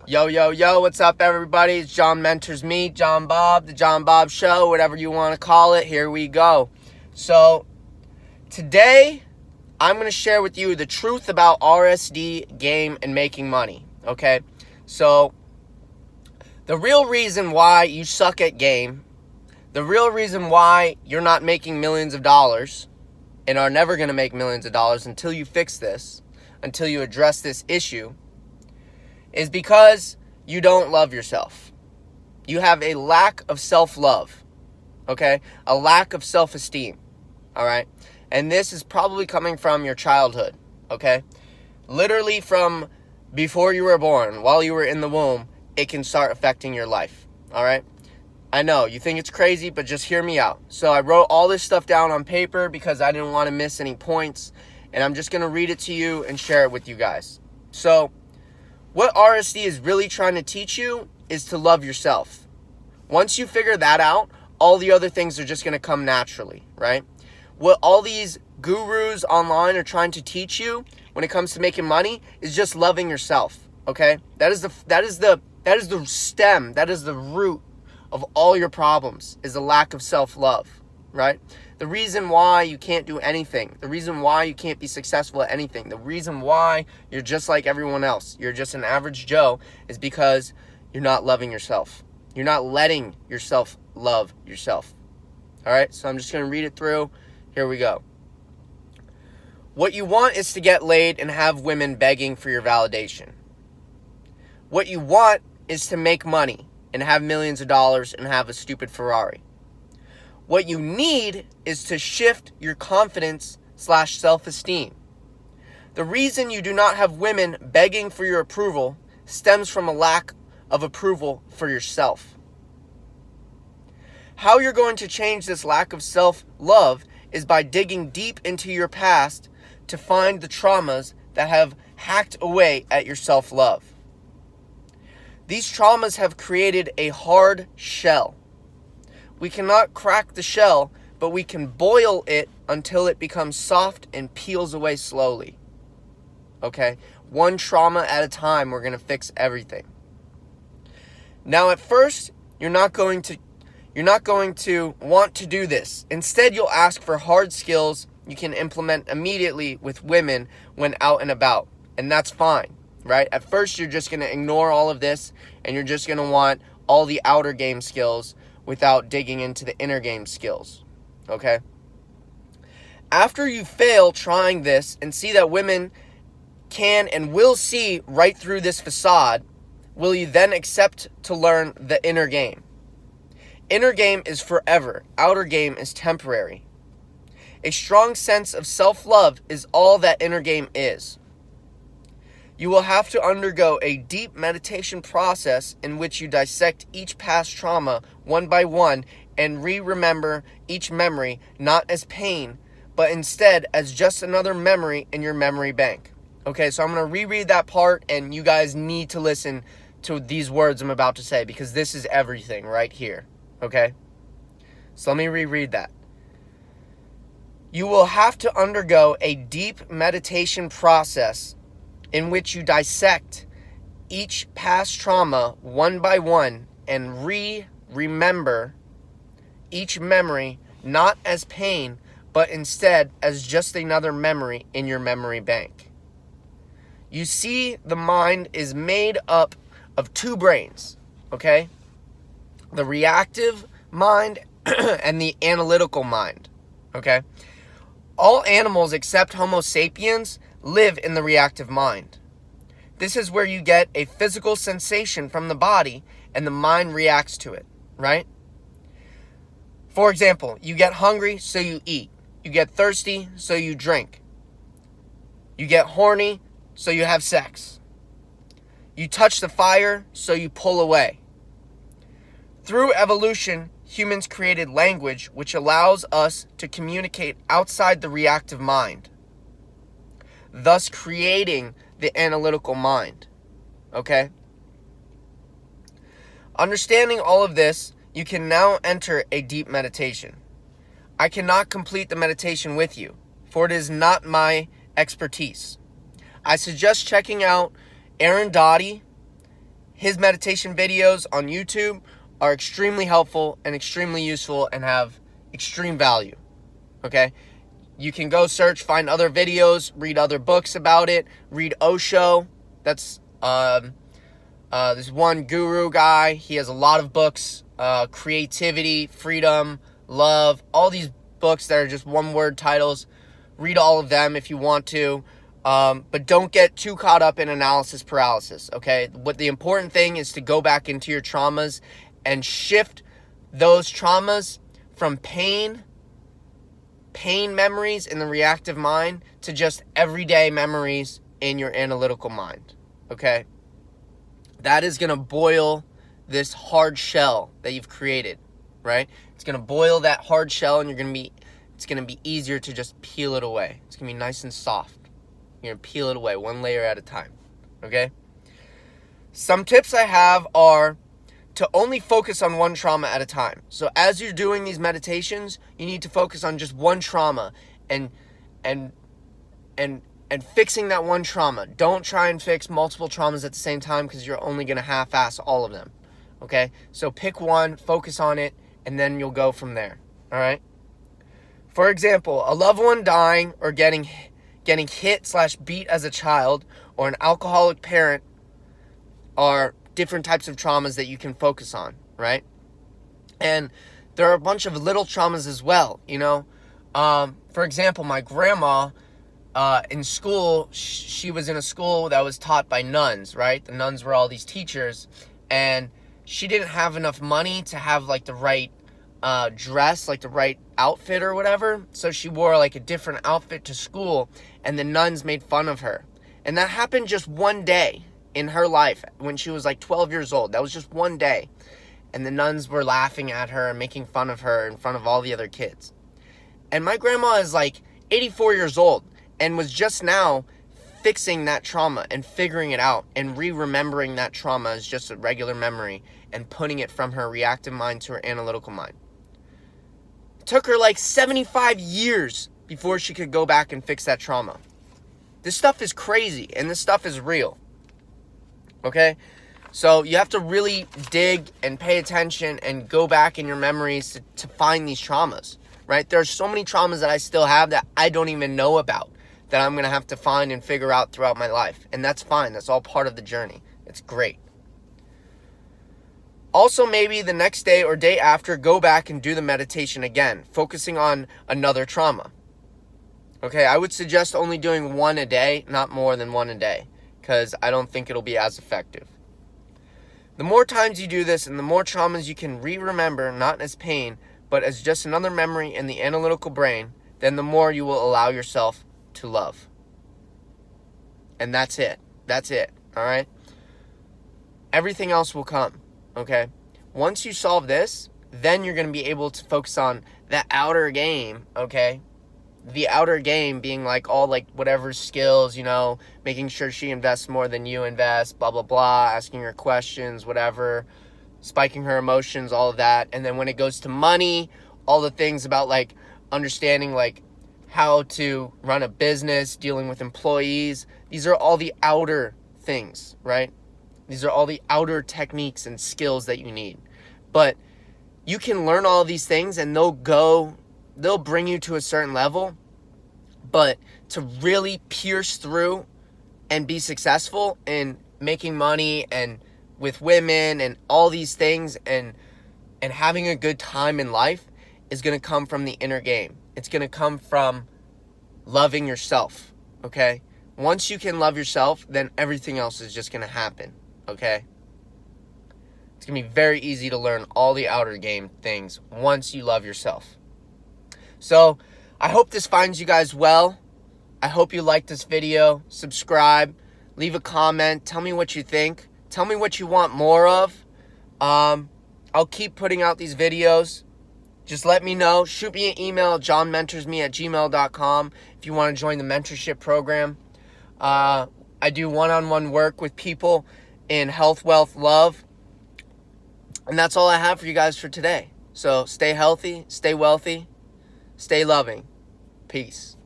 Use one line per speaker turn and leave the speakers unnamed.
Yo, yo, yo, what's up, everybody? It's John Mentors Me, John Bob, the John Bob Show, whatever you want to call it. Here we go. So, today, I'm going to share with you the truth about RSD, game, and making money, okay? So, the real reason why you suck at game, the real reason why you're not making millions of dollars, and are never going to make millions of dollars until you fix this, until you address this issue, is because you don't love yourself. You have a lack of self-love, okay? A lack of self-esteem, all right? And this is probably coming from your childhood, okay? Literally from before you were born, while you were in the womb, it can start affecting your life, all right? I know, you think it's crazy, but just hear me out. So I wrote all this stuff down on paper because I didn't want to miss any points, and I'm just going to read it to you and share it with you guys. So, what RSD is really trying to teach you is to love yourself. Once you figure that out, all the other things are just going to come naturally, right? What all these gurus online are trying to teach you when it comes to making money is just loving yourself, okay? That is the stem, that is the root of all your problems, is a lack of self-love, right? The reason why you can't do anything, the reason why you can't be successful at anything, the reason why you're just like everyone else, you're just an average Joe, is because you're not loving yourself. You're not letting yourself love yourself. All right, so I'm just going to read it through. Here we go. What you want is to get laid and have women begging for your validation. What you want is to make money and have millions of dollars and have a stupid Ferrari. What you need is to shift your confidence/self-esteem. The reason you do not have women begging for your approval stems from a lack of approval for yourself. How you're going to change this lack of self-love is by digging deep into your past to find the traumas that have hacked away at your self-love. These traumas have created a hard shell. We cannot crack the shell, but we can boil it until it becomes soft and peels away slowly. Okay? One trauma at a time, we're going to fix everything. Now, at first, you're not going to want to do this. Instead, you'll ask for hard skills you can implement immediately with women when out and about. And that's fine, right? At first, you're just going to ignore all of this, and you're just going to want all the outer game skills without digging into the inner game skills, okay? After you fail trying this and see that women can and will see right through this facade, will you then accept to learn the inner game? Inner game is forever. Outer game is temporary. A strong sense of self-love is all that inner game is. You will have to undergo a deep meditation process in which you dissect each past trauma one by one and remember each memory not as pain, but instead as just another memory in your memory bank. Okay, so I'm going to reread that part, and you guys need to listen to these words I'm about to say because this is everything right here. Okay? So let me reread that. You will have to undergo a deep meditation process in which you dissect each past trauma one by one and remember each memory not as pain, but instead as just another memory in your memory bank. You see, the mind is made up of two brains, okay? The reactive mind and the analytical mind, okay? All animals except Homo sapiens live in the reactive mind. This is where you get a physical sensation from the body and the mind reacts to it, right? For example, you get hungry, so you eat. You get thirsty, so you drink. You get horny, so you have sex. You touch the fire, so you pull away. Through evolution, humans created language which allows us to communicate outside the reactive mind, thus creating the analytical mind, okay? Understanding all of this, you can now enter a deep meditation. I cannot complete the meditation with you, for it is not my expertise. I suggest checking out Aaron Doughty, his meditation videos on YouTube are extremely helpful and extremely useful and have extreme value. Okay? You can go search, find other videos, read other books about it, read Osho. That's this one guru guy. He has a lot of books, creativity, freedom, love, all these books that are just one-word titles. Read all of them if you want to, but don't get too caught up in analysis paralysis, okay? What the important thing is to go back into your traumas and shift those traumas from pain memories in the reactive mind to just everyday memories in your analytical mind, okay? That is going to boil this hard shell that you've created, right? It's going to boil that hard shell, and it's going to be easier to just peel it away. It's going to be nice and soft. You're going to peel it away one layer at a time, okay? Some tips I have are to only focus on one trauma at a time. So as you're doing these meditations, you need to focus on just one trauma and fixing that one trauma. Don't try and fix multiple traumas at the same time, because you're only going to half-ass all of them, okay? So pick one, focus on it, and then you'll go from there, all right? For example, a loved one dying or getting hit/beat as a child, or an alcoholic parent are different types of traumas that you can focus on, right? And there are a bunch of little traumas as well, you know? For example, my grandma, in school, she was in a school that was taught by nuns, right? The nuns were all these teachers, and she didn't have enough money to have, like, the right dress, like the right outfit or whatever, so she wore, like, a different outfit to school, and the nuns made fun of her. And that happened just one day in her life when she was, like, 12 years old. That was just one day. And the nuns were laughing at her and making fun of her in front of all the other kids. And my grandma is, like, 84 years old, and was just now fixing that trauma and figuring it out and re-remembering that trauma as just a regular memory and putting it from her reactive mind to her analytical mind. It took her like 75 years before she could go back and fix that trauma. This stuff is crazy, and this stuff is real. Okay? So you have to really dig and pay attention and go back in your memories to find these traumas, right? There are so many traumas that I still have that I don't even know about, that I'm going to have to find and figure out throughout my life. And that's fine. That's all part of the journey. It's great. Also, maybe the next day or day after, go back and do the meditation again, focusing on another trauma. Okay, I would suggest only doing one a day, not more than one a day, because I don't think it'll be as effective. The more times you do this and the more traumas you can re-remember, not as pain, but as just another memory in the analytical brain, then the more you will allow yourself to love. And that's it. That's it. All right? Everything else will come. Okay? Once you solve this, then you're going to be able to focus on that outer game. Okay? The outer game being like all like whatever skills, you know, making sure she invests more than you invest, blah, blah, blah, asking her questions, whatever, spiking her emotions, all of that. And then when it goes to money, all the things about like understanding like how to run a business, dealing with employees. These are all the outer things, right? These are all the outer techniques and skills that you need. But you can learn all of these things and they'll bring you to a certain level. But to really pierce through and be successful in making money and with women and all these things and having a good time in life is going to come from the inner game. It's going to come from loving yourself, okay? Once you can love yourself, then everything else is just going to happen, okay? It's going to be very easy to learn all the outer game things once you love yourself. So, I hope this finds you guys well. I hope you liked this video. Subscribe. Leave a comment. Tell me what you think. Tell me what you want more of. I'll keep putting out these videos. Just let me know. Shoot me an email, johnmentorsme@gmail.com, if you want to join the mentorship program. I do one-on-one work with people in health, wealth, love. And that's all I have for you guys for today. So stay healthy, stay wealthy, stay loving. Peace.